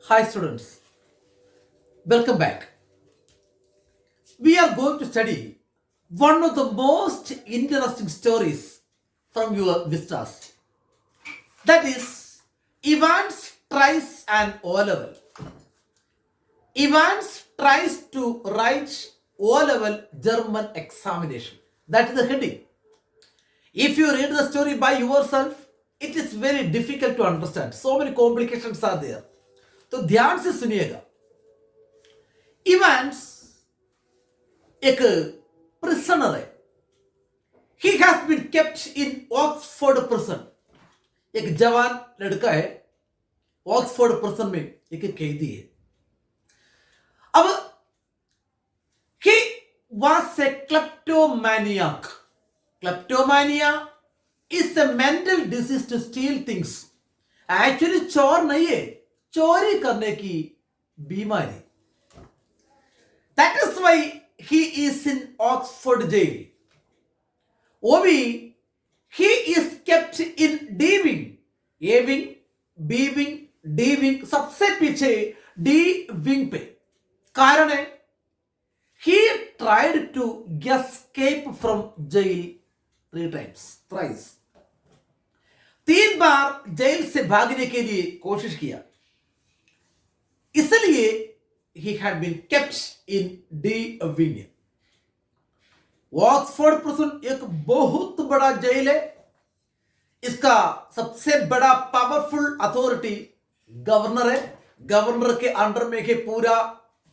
Hi students, welcome back. We are going to study one of the most interesting stories from your vistas. That is Evans tries an O level. Evans tries to write O level German examination. That is the heading. If you read the story by yourself, it is very difficult to understand. So many complications are there. तो ध्यान से सुनिएगा. Evans एक prisoner है. He has been kept in Oxford prison. एक जवान लड़का है, ऑक्सफोर्ड प्रिजन में एक कैदी है. अब he was a kleptomaniac. Kleptomania is a mental disease to steal things. Actually चोर नहीं है, चोरी करने की बीमारी. That is why he is in Oxford jail. वो भी he is kept in D wing. A wing, B wing, D wing. सबसे पीछे D wing पे. कारण है he tried to escape from jail 3 times. Thrice. 3 bar jail से भागने के लिए कोशिश किया. इसलिए he had been kept in D wing. Oxford prison एक बहुत बड़ा जेल है. इसका सबसे बड़ा पावरफुल अथॉरिटी गवर्नर है. गवर्नर के अंडर में है पूरा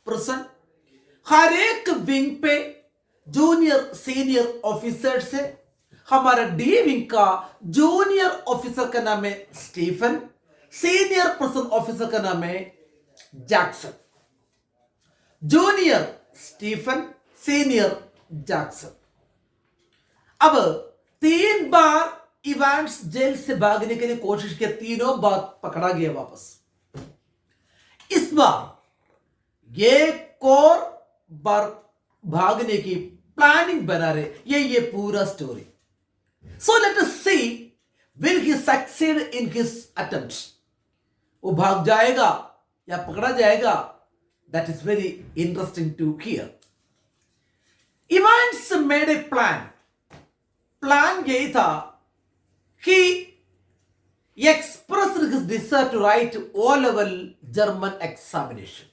प्रिजन. हर एक विंग पे जूनियर सीनियर ऑफिसर्स है. हमारा डी विंग का जूनियर ऑफिसर का नाम है स्टीफन. सीनियर प्रिजन ऑफिसर का नाम है Jackson. Junior Stephen, senior Jackson. अब 3 बार इवांस जेल से भागने के लिए कोशिश की. तीनों बार पकड़ा गया वापस. इस बार एक और बार भागने की प्लानिंग बना रहे. ये पूरा स्टोरी. So let us see will he succeed in his attempt. वो भाग जाएगा या पकड़ा जाएगा. That is very interesting to hear. Evans made a plan. Plan यही था. He expressed his desire to write O-level German examination.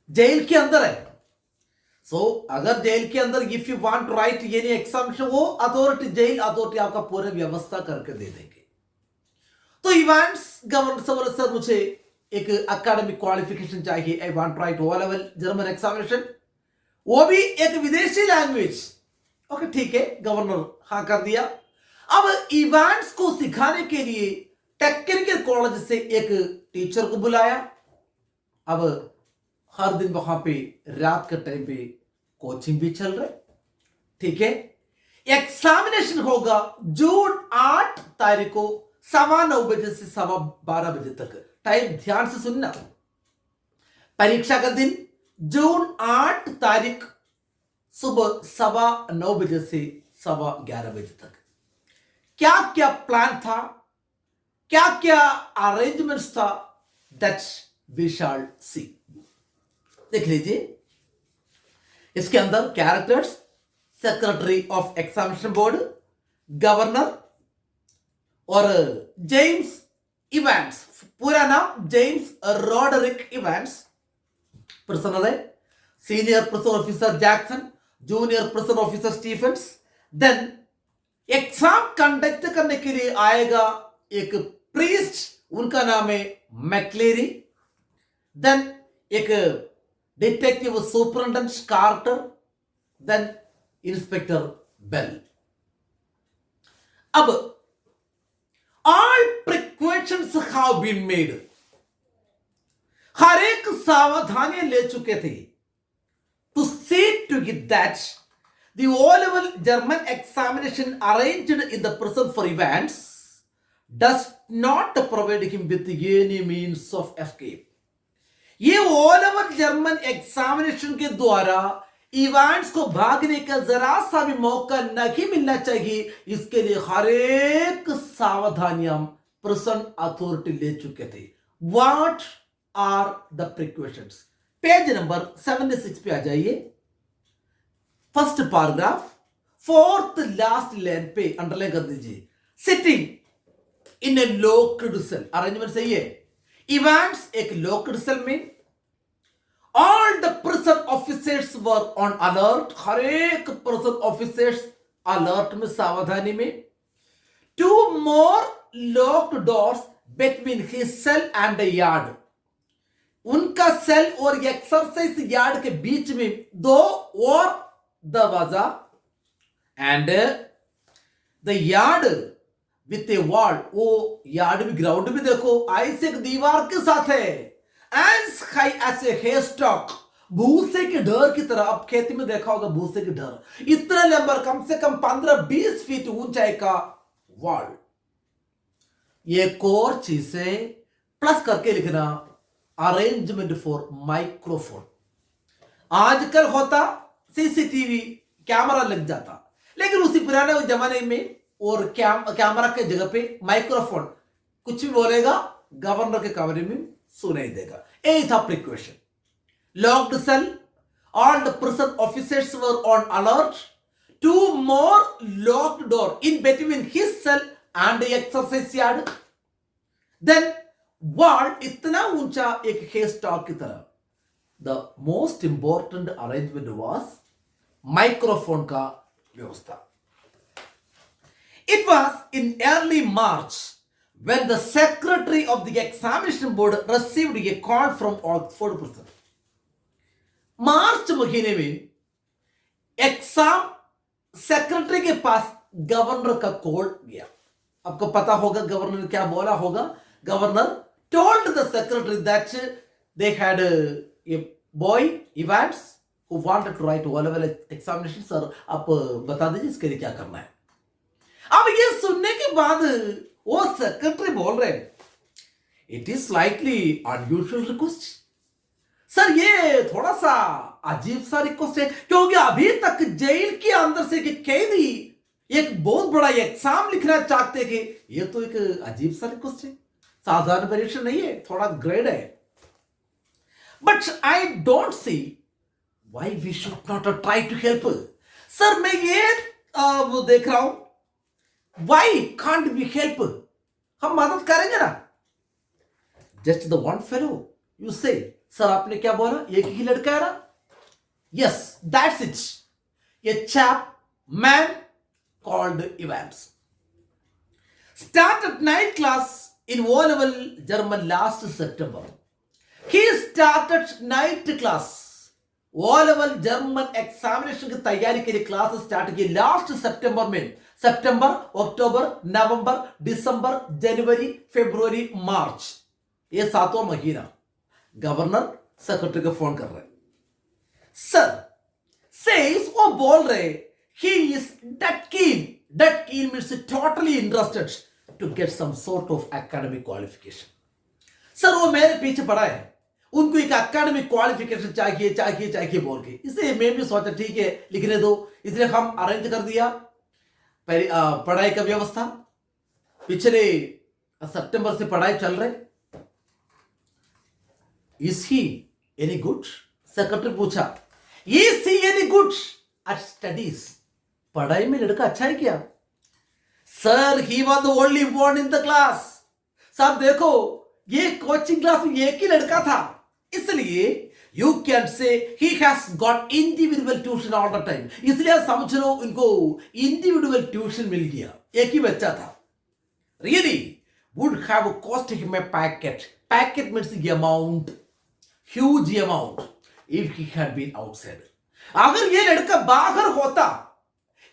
Jail के अंदर है. So अगर जेल के अंदर if you want to write any examination, वो अथॉरिटी जेल अथॉरिटी आपका पूरा व्यवस्था करके दे देंगे. तो इवांस गवर्नर से बोले सर मुझे एक अकेडमिक क्वालिफिकेशन चाहिए. I want write O level German examination, वो भी एक विदेशी लैंग्वेज. ओके ठीक है, गवर्नर हाँ कर दिया. अब इवांस को सिखाने के लिए टेक्निकल कॉलेज से एक टीचर को बुलाया. अब हर दिन वहां पे रात के टाइम पे कोचिंग भी चल रहा है. ठीक है. एग्जामिनेशन होगा जून 8 तारीख को 9:15 बजे से 12:15 बजे तक. टाइम ध्यान से सुनना. परीक्षा का दिन जून 8 तारीख सुबह 9:15 बजे से 11:15 बजे तक. क्या क्या प्लान था, क्या क्या अरेंजमेंट्स था, दैट वी शैल सी. देख लीजिए. इसके अंदर characters, secretary of examination board, governor और जेम्स इवांस. पूरा नाम जेम्स रॉडरिक इवांस. प्रिजनर है. Senior prison officer Jackson, junior prison officer Stephens. Then exam conduct करने के लिए आएगा एक प्रीस्ट, उनका नाम है मैक्लेरी. देन एक detective superintendent Carter. Then inspector Bell. अब all precautions have been made. हर एक सावधानियां ले चुके थे. To see to it that the O-level German examination arranged in the prison for Evans does not provide him with any means of escape. ये O-level German examination के द्वारा Evans को भागने का जरा सा भी मौका नहीं मिलना चाहिए. इसके लिए हर एक सावधानियां प्रिजन अथॉरिटी ले चुके थे. What are the precautions? Page number 76 पे आ जाइए, first paragraph, fourth last line पे अंडरलाइन कर दीजिए, sitting in a locked cell. Arrangement सही है। इवेंट्स एक लॉक्ड सेल में, all the prison officers were on alert, हर एक प्रिजन ऑफिसर्स अलर्ट में, सावधानी में। Two more locked doors between his cell and the yard, उनका सेल और एक्सरसाइज यार्ड के बीच में दो और दरवाजा, and the yard with A wall, वो यार्ड भी ग्राउंड भी देखो ऐसे एक दीवार के साथ है, एज हाई एज ए हेयरस्टॉक, भूसे के ढेर की तरह। अब खेती में देखा होगा भूसे के ढेर, इतना लंबा, कम से कम 15-20 फीट ऊंचाई का वॉल। ये कोर चीज है, प्लस करके लिखना अरेंजमेंट फॉर माइक्रोफोन। आजकल होता सीसीटीवी कैमरा लग जाता, लेकिन उसी पुराने जमाने में और कैमरा के जगह पे माइक्रोफोन, कुछ भी बोलेगा गवर्नर के कमरे में सुनाई देगा। यही था precaution. Locked cell, all the prison officers were on alert, two more locked door in between his cell and exercise yard, then wall इतना ऊंचा एक हेयरस्टॉक की तरह। The most important arrangement was microphone का व्यवस्था। It was in early March when the secretary of the examination board received a call from Oxford prison. मार्च महीने में एग्जाम सेक्रेटरी के पास गवर्नर का कॉल गया। आपको पता होगा गवर्नर ने क्या बोला होगा। Governor told the secretary that they had a boy Evans who wanted to write O-level examination. Sir आप बता दीजिए इसके लिए क्या करना है। अब ये सुनने के बाद वो सेक्रेटरी बोल रहे हैं, it is likely unusual request. Sir ये थोड़ा सा अजीब सा रिक्वेस्ट है, क्योंकि अभी तक जेल के अंदर से एक कैदी एक बहुत बड़ा एग्जाम लिखना चाहते थे। ये तो एक अजीब सा रिक्वेस्ट है, साधारण परीक्षा नहीं है, थोड़ा ग्रेड है। But I don't see why we should not try to help. Sir मैं ये वो देख रहा हूं, why can't we help? हम मदद करेंगे ना। Just the one fellow, you say, sir आपने क्या बोला, एक ही लड़का है ना? Yes, that's it. A chap, man called Evans started night class in O-level German last September. He started night class, O-level German examination की तैयारी के लिए क्लास स्टार्ट की लास्ट सितंबर में। सितंबर, अक्टूबर, नवंबर, दिसंबर, जनवरी, फरवरी, मार्च, ये 7वां महीना। गवर्नर सेक्रेटरी को फोन कर रहे, सर सेज वो बोल रहे he is dead keen means totally interested to get some sort of academic qualification. Sir वो मेरे पीछे पड़ा है, उनको एक एकेडमिक क्वालिफिकेशन चाहिए बोल के। इसलिए मैं भी सोचा ठीक है लिखने दो, इसलिए हम अरेंज कर दिया पढ़ाई का व्यवस्था। पिछले सितंबर से पढ़ाई चल रहे। Is he any good? Secretary पूछा, is he any good at studies? पढ़ाई में लड़का अच्छा है क्या? Sir he was the only one in the class. साहब देखो ये कोचिंग क्लास में एक ही लड़का था, इसलिए you can say he has got individual tuition all the time. इसलिए समझ लो इनको इंडिविजुअल ट्यूशन मिल गया, एक ही बच्चा था। Really would have cost him a packet. Packet means the amount, huge amount if he had been outside. अगर ये लड़का बाहर होता,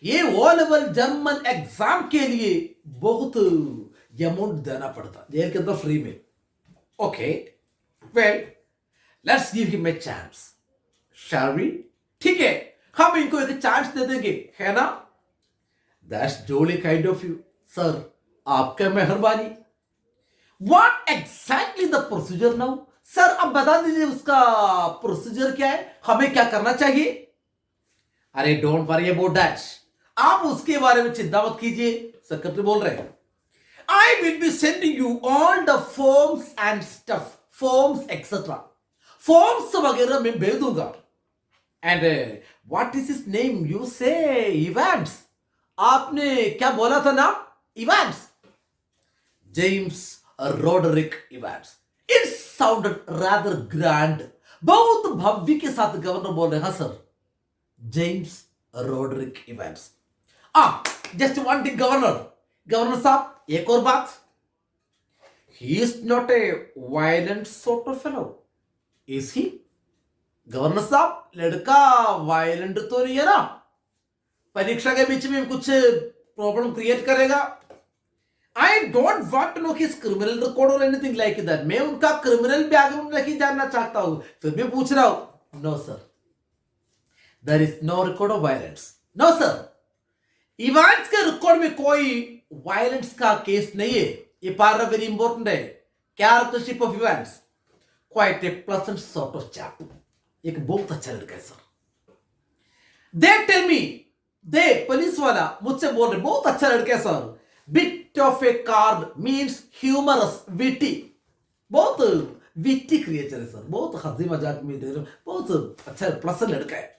ये O-level जर्मन एग्जाम के लिए बहुत अमाउंट देना पड़ता जेल के अंदर फ्री में। Okay well let's give him a chance, shall we? ठीक है हम इनको एक चांस दे देंगे, है ना? That's jolly kind of you. Sir आपका मेहरबानी। What exactly the procedure now? Sir अब बता दीजिए उसका प्रोसीजर क्या है, हमें क्या करना चाहिए? अरे डोंट वरी अबाउट दैट, आप उसके बारे में चिंता मत कीजिए। सेक्रेटरी बोल रहे हैं I will be sending you all the forms and stuff, forms etc. Forms वगैरह मैं भेज दूंगा. And what is his name? You say Evans. आपने क्या बोला था नाम? Evans. James Roderick Evans. It sounded rather grand. बहुत भव्य के साथ गवर्नर बोल रहे हैं. हाँ sir, James Roderick events. Just one thing governor साहब, एक और बात. ही is not a violent sort of fellow, is he? Governor साहब, लड़का वायलेंट तो नहीं है ना? परीक्षा के बीच में कुछ प्रॉब्लम क्रिएट करेगा? I don't want to know his criminal record और एनीथिंग लाइक दैट. मैं उनका क्रिमिनल बैकग्राउंड नहीं जानना चाहता हूं, फिर भी पूछ रहा हूं. No sir, there is no record of violence. No sir, Evans के रिकॉर्ड में कोई वायलेंस का केस नहीं है. ये पारा वेरी इंपॉर्टेंट है. Charactership of Evans, quite a pleasant sort of chap. एक बहुत अच्छा लड़का है sir. They tell me, they police वाला मुझसे बोल रहे बहुत अच्छा लड़का है सर. Bit of a card means humorous, witty. बहुत विटी क्रिएचर है सर. बहुत हंसी मजाक में दे रहे, बहुत अच्छा प्लस लड़का है.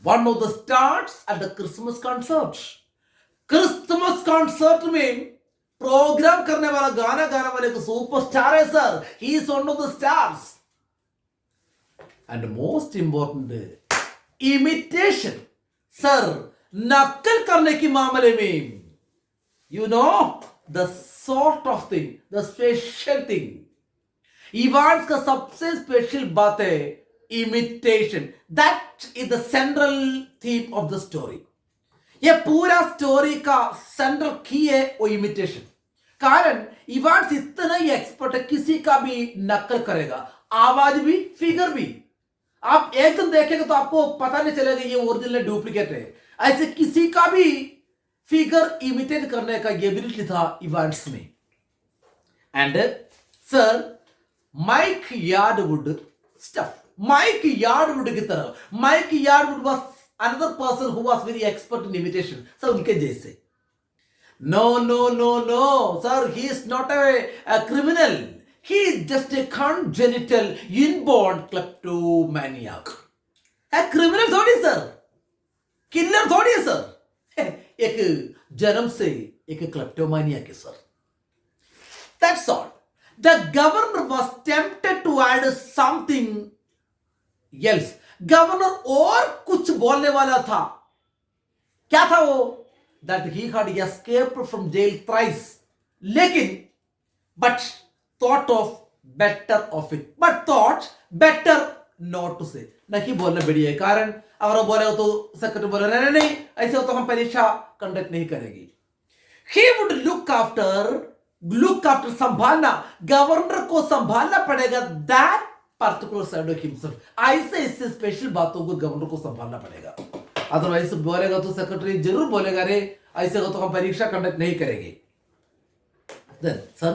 One of the stars at the Christmas concert. Christmas concert में प्रोग्राम करने वाला, गाना गाने वाले को सुपरस्टार है sir. He is one of the stars. And most important, imitation sir, नकल करने के मामले में, you know the sort of thing, the special thing. Evans का सबसे स्पेशल बात है imitation. That is the central theme of the story. ये पूरा स्टोरी का सेंट्रल की है वो इमिटेशन. कारण इवांस इतना ही एक्सपर्ट है, किसी का भी नकल करेगा, आवाज भी, फिगर भी. आप एकदम देखेंगे तो आपको पता नहीं चलेगा ये ओरिजिनल डुप्लीकेट है. ऐसे किसी का भी फिगर इमिटेट करने का एबिलिटी था इवांस में. And sir, Mike Yardwood stuff, Mike Yardwood की तरह. Mike Yardwood was another person who was very expert in imitation. Sir उनके जैसे. No no no no sir, he is not a criminal. He is just a congenital inborn kleptomaniac. Criminal थोड़ी sir, killer थोड़ी है sir. एक जन्म से एक kleptomaniac है sir. That's all. The governor was tempted to add something else. Governor और कुछ बोलने वाला था. क्या था वो? That he had escaped from jail thrice. लेकिन but thought of better of it. But thought better not to say. नहीं बोलना बढ़िया है. कारण अगर बोले तो सेक्रेटरी बोले नहीं नहीं ऐसे हो तो हम परीक्षा कंडक्ट नहीं करेंगे. He would look after संभालना, गवर्नर को संभालना पड़ेगा. That particular side of himself. ऐसे स्पेशल बातों को गवर्नर को संभालना पड़ेगा. अदरवाइज बोलेगा तो सेक्रेटरी जरूर बोलेगा रे ऐसे हो तो हम परीक्षा कंडक्ट नहीं करेंगे. देन सर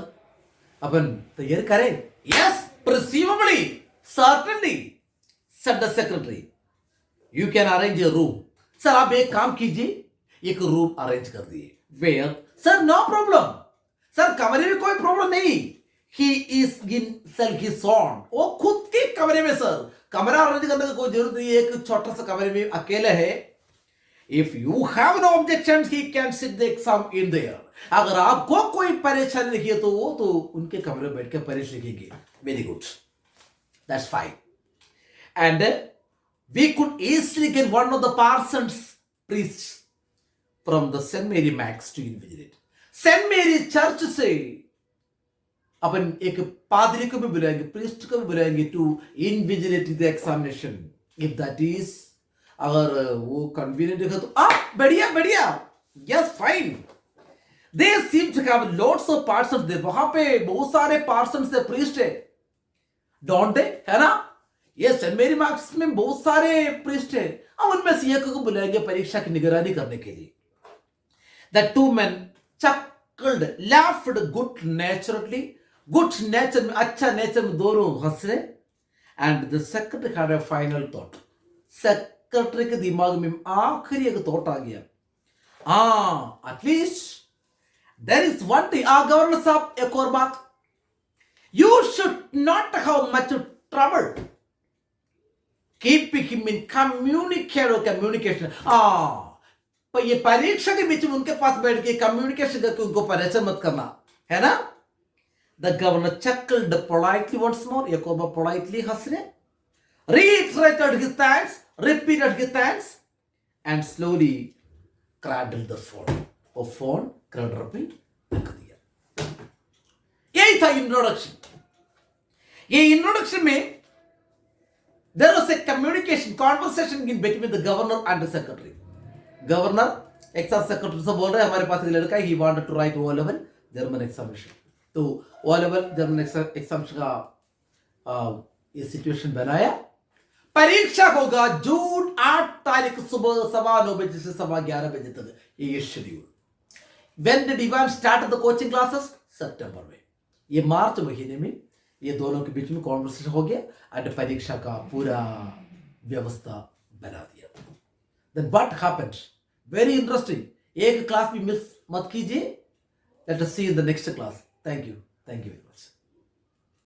अपन तैयार करें. Yes, perceivably, certainly, said the secretary. You can arrange a room. Sir आप एक काम कीजिए, एक रूम अरेंज कर दिए. Where? Sir no problem. Sir कमरे में कोई प्रॉब्लम नहीं. He is in self his own. वो खुद के कमरे में सर. कमरा अरेंज करने की कोई जरूरत नहीं है. एक छोटा सा कमरे में अकेले है. If you have no objection he can sit the exam in there. अगर आपको कोई परेशानी नहीं है तो वो तो उनके कमरे में बैठ कर परीक्षा लिखेंगे. Very good, that's fine. And we could easily get one of the parsons priest from the Saint Mary Max to invigilate. Saint Mary church से अपन एक पादरी को भी बुलाएंगे, प्रीस्ट को भी बुलाएंगे to invigilate the examination. If that is, अगर वो कन्वीनियंट है तो बढ़िया बढ़िया. Yes fine. They seem to have lots of parsons there. वहां पे बहुत सारे पार्सन्स है, प्रीस्ट है, डोंट दे, है ना? ये सेंट मेरी मार्क्स में बहुत सारे प्रीस्ट है. हम उनमें से एक को बुलाएंगे परीक्षा की निगरानी करने के लिए. The two main chuckled, laughed good naturedly. Good nature में, अच्छा नेचर में दोनों हंस रहे. And the secretary had a final thought. Secretary के दिमाग में आखिरी एक थॉट आ गया. At least There is one thing, Governor Saab, एक और बात, you should not have much trouble keeping him in communication. पर ये परीक्षा के बीच में उनके पास बैठ के कम्युनिकेशन करके उनको परेशान मत करना, है ना? The governor chuckled politely once more. एक और बार politely हंस रहे, reiterated his thanks, repeated his thanks, and slowly cradled the phone. वो फोन क्रैडल पे रख दिया. यही था इंट्रोडक्शन. ये इंट्रोडक्शन में there was a communication conversation in between the governor and the secretary. Governor exam secretary से बोल रहे हैं हमारे पास एक लड़का है, he wanted to write O level German examination. तो O level जर्मन एग्जामिनेशन का ये सिचुएशन बनाया. परीक्षा होगा जून 8 तारीख सुबह 9:15 बजे से 11:15 बजे तक. ये schedule. When did Ivan start the coaching classes? सितंबर में. ये मार्च महीने में ये दोनों के बीच में कॉन्वर्सेशन हो गया और परीक्षा का पूरा व्यवस्था बना दिया. Then what happened? Very interesting. एक क्लास भी मिस मत कीजिए. Let us see in the next class. Thank you very much.